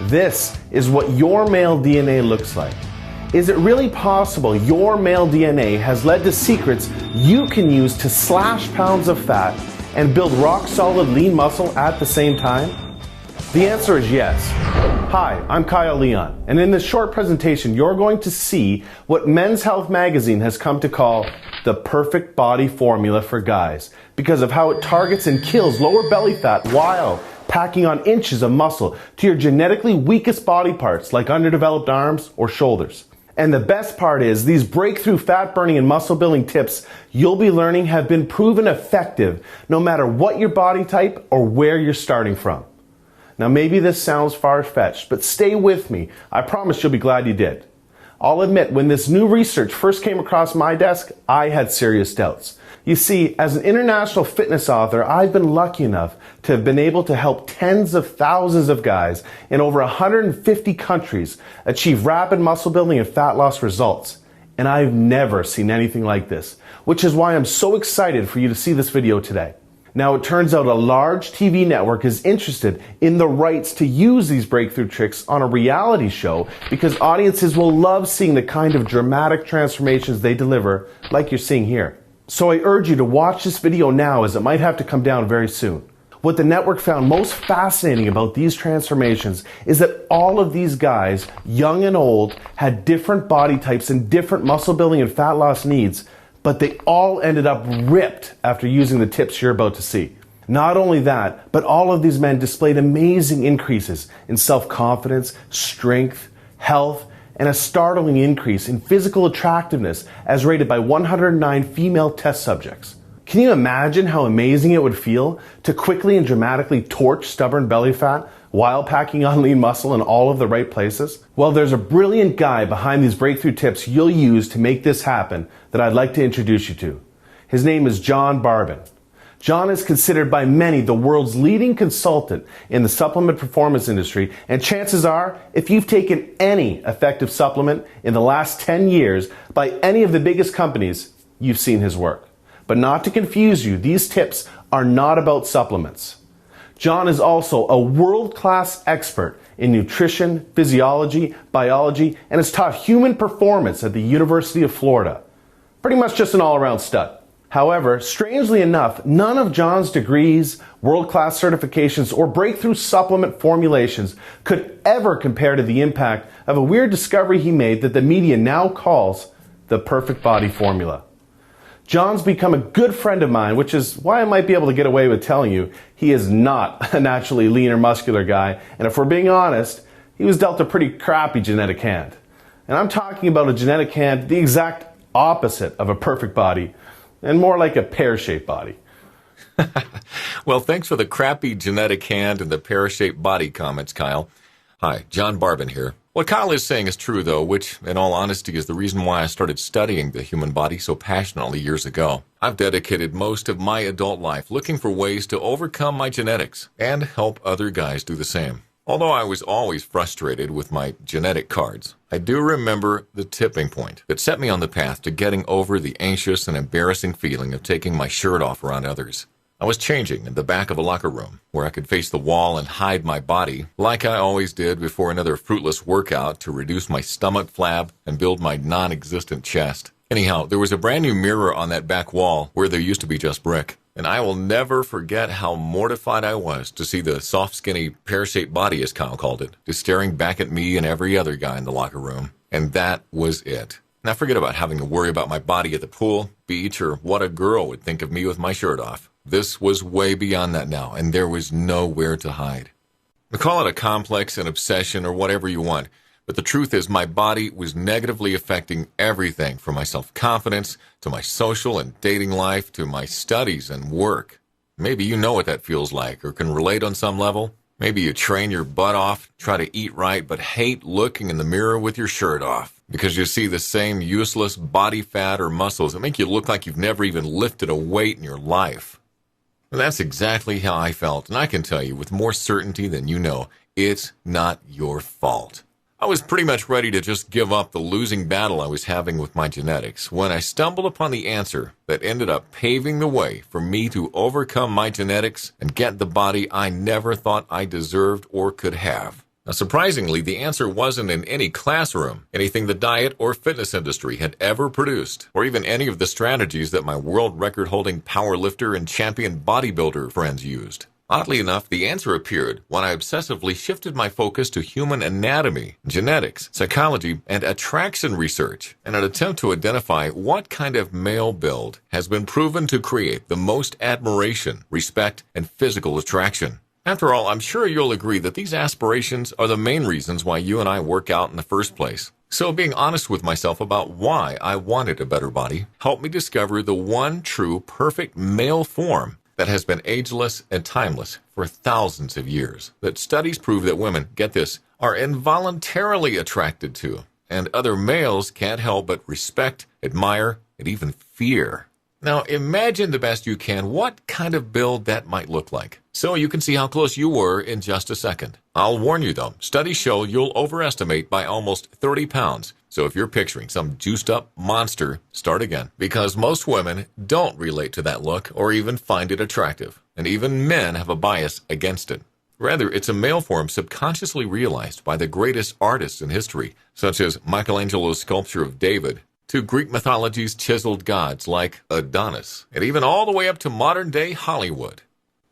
This is what your male DNA looks like. Is it really possible your male DNA has led to secrets you can use to slash pounds of fat and build rock-solid lean muscle at the same time? The answer is yes. Hi, I'm Kyle Leon, and in this short presentation, you're going to see what Men's Health magazine has come to call the perfect body formula for guys because of how it targets and kills lower belly fat while packing on inches of muscle to your genetically weakest body parts like underdeveloped arms or shoulders. And the best part is these breakthrough fat burning and muscle building tips you'll be learning have been proven effective no matter what your body type or where you're starting from. Now maybe this sounds far-fetched, but stay with me. I promise you'll be glad you did. I'll admit, when this new research first came across my desk, I had serious doubts. You see, as an international fitness author, I've been lucky enough to have been able to help tens of thousands of guys in over 150 countries achieve rapid muscle building and fat loss results. And I've never seen anything like this, which is why I'm so excited for you to see this video today. Now, it turns out a large TV network is interested in the rights to use these breakthrough tricks on a reality show because audiences will love seeing the kind of dramatic transformations they deliver, like you're seeing here. So I urge you to watch this video now, as it might have to come down very soon. What the network found most fascinating about these transformations is that all of these guys, young and old, had different body types and different muscle building and fat loss needs, but they all ended up ripped after using the tips you're about to see. Not only that, but all of these men displayed amazing increases in self-confidence, strength, health, and a startling increase in physical attractiveness as rated by 109 female test subjects. Can you imagine how amazing it would feel to quickly and dramatically torch stubborn belly fat while packing on lean muscle in all of the right places? Well, there's a brilliant guy behind these breakthrough tips you'll use to make this happen that I'd like to introduce you to. His name is John Barbon. John is considered by many the world's leading consultant in the supplement performance industry, and chances are, if you've taken any effective supplement in the last 10 years by any of the biggest companies, you've seen his work. But not to confuse you, these tips are not about supplements. John is also a world-class expert in nutrition, physiology, biology, and has taught human performance at the University of Florida. Pretty much just an all-around stud. However, strangely enough, none of John's degrees, world-class certifications, or breakthrough supplement formulations could ever compare to the impact of a weird discovery he made that the media now calls the perfect body formula. John's become a good friend of mine, which is why I might be able to get away with telling you he is not a naturally lean or muscular guy, and if we're being honest, he was dealt a pretty crappy genetic hand. And I'm talking about a genetic hand the exact opposite of a perfect body, and more like a pear-shaped body. Well, thanks for the crappy genetic hand and the pear-shaped body comments, Kyle. Hi, John Barbon here. What Kyle is saying is true, though, which, in all honesty, is the reason why I started studying the human body so passionately years ago. I've dedicated most of my adult life looking for ways to overcome my genetics and help other guys do the same. Although I was always frustrated with my genetic cards, I do remember the tipping point that set me on the path to getting over the anxious and embarrassing feeling of taking my shirt off around others. I was changing in the back of a locker room where I could face the wall and hide my body like I always did before another fruitless workout to reduce my stomach flab and build my non-existent chest. Anyhow, there was a brand new mirror on that back wall where there used to be just brick. And I will never forget how mortified I was to see the soft, skinny, pear-shaped body, as Kyle called it, just staring back at me and every other guy in the locker room. And that was it. Now forget about having to worry about my body at the pool, beach, or what a girl would think of me with my shirt off. This was way beyond that now, and there was nowhere to hide. Call it a complex, an obsession, or whatever you want. But the truth is my body was negatively affecting everything from my self-confidence to my social and dating life to my studies and work. Maybe you know what that feels like or can relate on some level. Maybe you train your butt off, try to eat right, but hate looking in the mirror with your shirt off because you see the same useless body fat or muscles that make you look like you've never even lifted a weight in your life. And that's exactly how I felt, and I can tell you with more certainty than you know, it's not your fault. I was pretty much ready to just give up the losing battle I was having with my genetics when I stumbled upon the answer that ended up paving the way for me to overcome my genetics and get the body I never thought I deserved or could have. Now, surprisingly, the answer wasn't in any classroom, anything the diet or fitness industry had ever produced, or even any of the strategies that my world record-holding powerlifter and champion bodybuilder friends used. Oddly enough, the answer appeared when I obsessively shifted my focus to human anatomy, genetics, psychology, and attraction research in an attempt to identify what kind of male build has been proven to create the most admiration, respect, and physical attraction. After all, I'm sure you'll agree that these aspirations are the main reasons why you and I work out in the first place. So being honest with myself about why I wanted a better body helped me discover the one true perfect male form that has been ageless and timeless for thousands of years, that studies prove that women, get this, are involuntarily attracted to, and other males can't help but respect, admire, and even fear. Now, imagine the best you can what kind of build that might look like, so you can see how close you were in just a second. I'll warn you though, studies show you'll overestimate by almost 30 pounds. So if you're picturing some juiced-up monster, start again. Because most women don't relate to that look or even find it attractive. And even men have a bias against it. Rather, it's a male form subconsciously realized by the greatest artists in history, such as Michelangelo's sculpture of David, to Greek mythology's chiseled gods like Adonis, and even all the way up to modern-day Hollywood.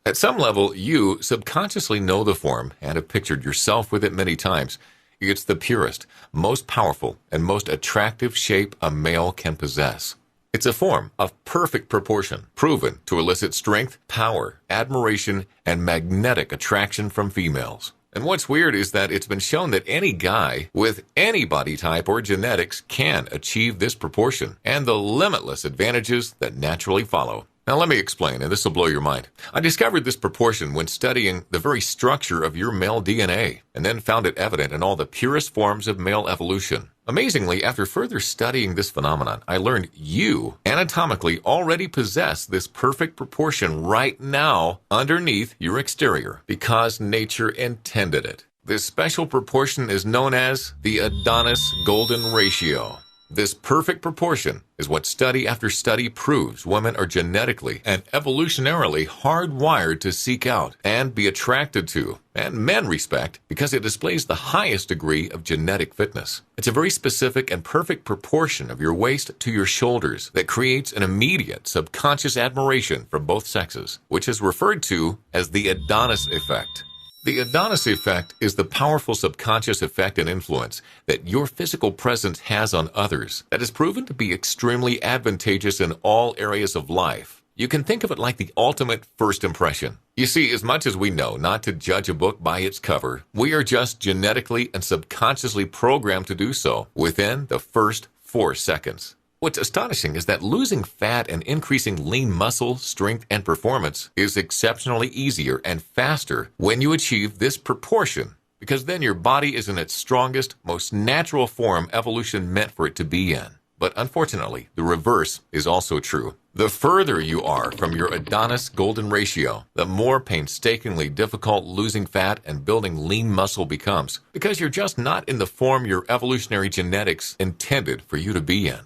At some level, you subconsciously know the form and have pictured yourself with it many times. It's the purest, most powerful, and most attractive shape a male can possess. It's a form of perfect proportion, proven to elicit strength, power, admiration, and magnetic attraction from females. And what's weird is that it's been shown that any guy with any body type or genetics can achieve this proportion and the limitless advantages that naturally follow. Now let me explain, and this will blow your mind. I discovered this proportion when studying the very structure of your male DNA, and then found it evident in all the purest forms of male evolution. Amazingly, after further studying this phenomenon, I learned you anatomically already possess this perfect proportion right now underneath your exterior, because nature intended it. This special proportion is known as the Adonis Golden Ratio. This perfect proportion is what study after study proves women are genetically and evolutionarily hardwired to seek out and be attracted to, and men respect, because it displays the highest degree of genetic fitness. It's a very specific and perfect proportion of your waist to your shoulders that creates an immediate subconscious admiration for both sexes, which is referred to as the Adonis effect. The Adonis effect is the powerful subconscious effect and influence that your physical presence has on others that is proven to be extremely advantageous in all areas of life. You can think of it like the ultimate first impression. You see, as much as we know not to judge a book by its cover, we are just genetically and subconsciously programmed to do so within the first 4 seconds. What's astonishing is that losing fat and increasing lean muscle, strength, and performance is exceptionally easier and faster when you achieve this proportion, because then your body is in its strongest, most natural form evolution meant for it to be in. But unfortunately, the reverse is also true. The further you are from your Adonis Golden Ratio, the more painstakingly difficult losing fat and building lean muscle becomes, because you're just not in the form your evolutionary genetics intended for you to be in.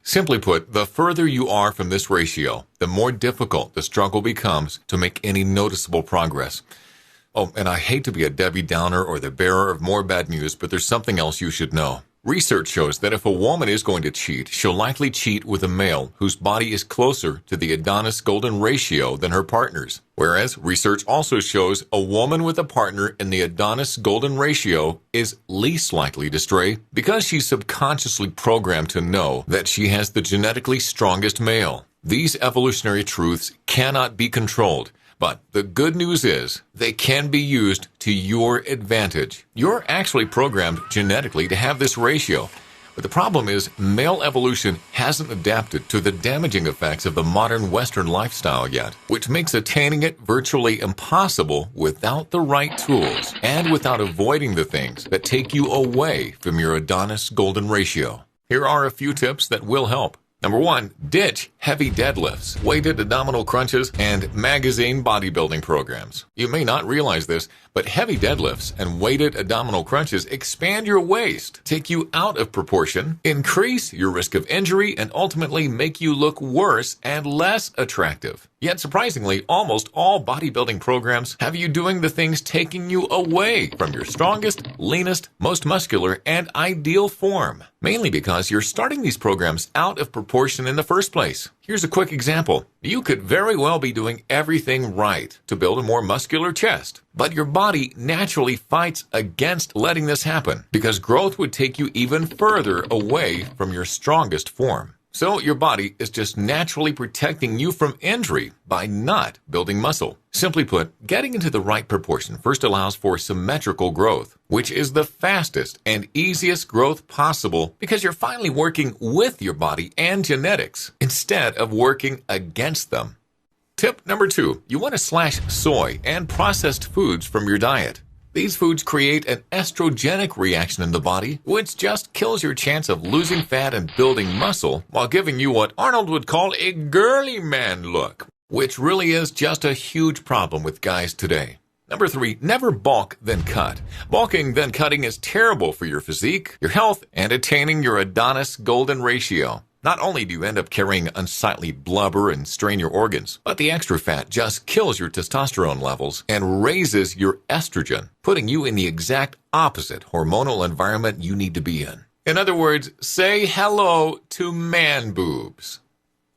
Simply put, the further you are from this ratio, the more difficult the struggle becomes to make any noticeable progress. Oh, and I hate to be a Debbie Downer or the bearer of more bad news, but there's something else you should know. Research shows that if a woman is going to cheat, she'll likely cheat with a male whose body is closer to the Adonis Golden Ratio than her partner's. Whereas research also shows a woman with a partner in the Adonis Golden Ratio is least likely to stray because she's subconsciously programmed to know that she has the genetically strongest male. These evolutionary truths cannot be controlled. But the good news is they can be used to your advantage. You're actually programmed genetically to have this ratio. But the problem is male evolution hasn't adapted to the damaging effects of the modern Western lifestyle yet, which makes attaining it virtually impossible without the right tools and without avoiding the things that take you away from your Adonis Golden Ratio. Here are a few tips that will help. Number 1, ditch heavy deadlifts, weighted abdominal crunches, and magazine bodybuilding programs. You may not realize this, but heavy deadlifts and weighted abdominal crunches expand your waist, take you out of proportion, increase your risk of injury, and ultimately make you look worse and less attractive. Yet surprisingly, almost all bodybuilding programs have you doing the things taking you away from your strongest, leanest, most muscular, and ideal form. Mainly because you're starting these programs out of proportion in the first place. Here's a quick example. You could very well be doing everything right to build a more muscular chest, but your body naturally fights against letting this happen because growth would take you even further away from your strongest form. So your body is just naturally protecting you from injury by not building muscle. Simply put, getting into the right proportion first allows for symmetrical growth, which is the fastest and easiest growth possible because you're finally working with your body and genetics instead of working against them. Tip number 2, you want to slash soy and processed foods from your diet. These foods create an estrogenic reaction in the body, which just kills your chance of losing fat and building muscle while giving you what Arnold would call a girly man look, which really is just a huge problem with guys today. Number 3, never bulk then cut. Bulking then cutting is terrible for your physique, your health, and attaining your Adonis golden ratio. Not only do you end up carrying unsightly blubber and strain your organs, but the extra fat just kills your testosterone levels and raises your estrogen, putting you in the exact opposite hormonal environment you need to be in. In other words, say hello to man boobs.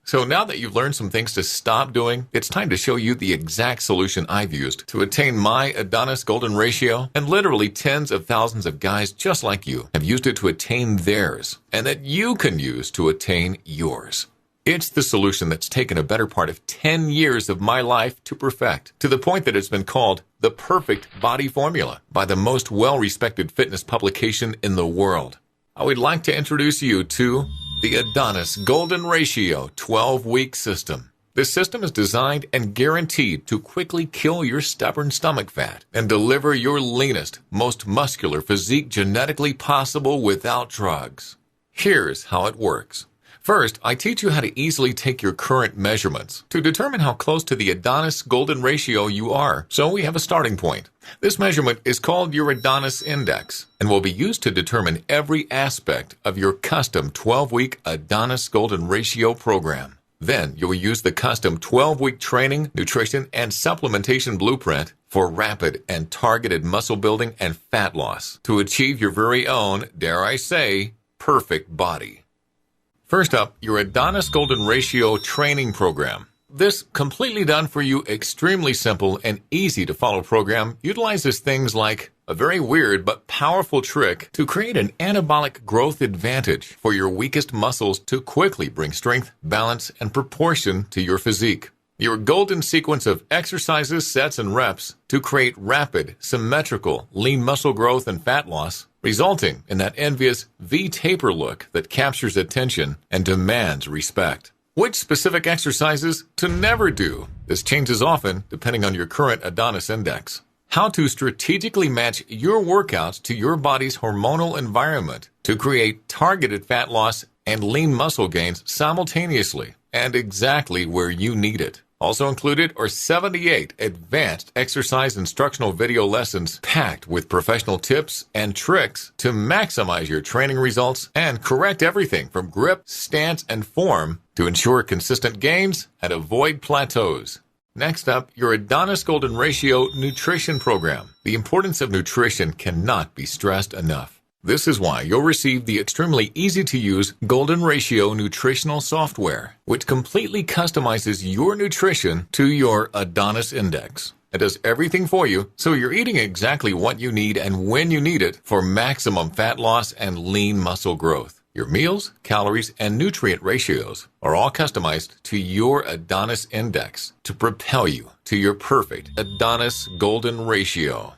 So now that you've learned some things to stop doing, it's time to show you the exact solution I've used to attain my Adonis golden ratio, and literally tens of thousands of guys just like you have used it to attain theirs, and that you can use to attain yours. It's the solution that's taken a better part of 10 years of my life to perfect, to the point that it's been called the perfect body formula by the most well-respected fitness publication in the world. I would like to introduce you to the Adonis Golden Ratio 12-Week System. This system is designed and guaranteed to quickly kill your stubborn stomach fat and deliver your leanest, most muscular physique genetically possible without drugs. Here's how it works. First, I teach you how to easily take your current measurements to determine how close to the Adonis Golden Ratio you are, so we have a starting point. This measurement is called your Adonis Index and will be used to determine every aspect of your custom 12-week Adonis Golden Ratio program. Then you will use the custom 12-week training, nutrition, and supplementation blueprint for rapid and targeted muscle building and fat loss to achieve your very own, dare I say, perfect body. First up, your Adonis Golden Ratio training program. This completely done for you, extremely simple and easy to follow program utilizes things like a very weird but powerful trick to create an anabolic growth advantage for your weakest muscles to quickly bring strength, balance, and proportion to your physique. Your golden sequence of exercises, sets, and reps to create rapid, symmetrical, lean muscle growth and fat loss, resulting in that envious V-taper look that captures attention and demands respect. Which specific exercises to never do? This changes often depending on your current Adonis Index. How to strategically match your workouts to your body's hormonal environment to create targeted fat loss and lean muscle gains simultaneously and exactly where you need it. Also included are 78 advanced exercise instructional video lessons packed with professional tips and tricks to maximize your training results and correct everything from grip, stance, and form to ensure consistent gains and avoid plateaus. Next up, your Adonis Golden Ratio nutrition program. The importance of nutrition cannot be stressed enough. This is why you'll receive the extremely easy-to-use Golden Ratio nutritional software, which completely customizes your nutrition to your Adonis Index. It does everything for you, so you're eating exactly what you need and when you need it for maximum fat loss and lean muscle growth. Your meals, calories, and nutrient ratios are all customized to your Adonis Index to propel you to your perfect Adonis Golden Ratio.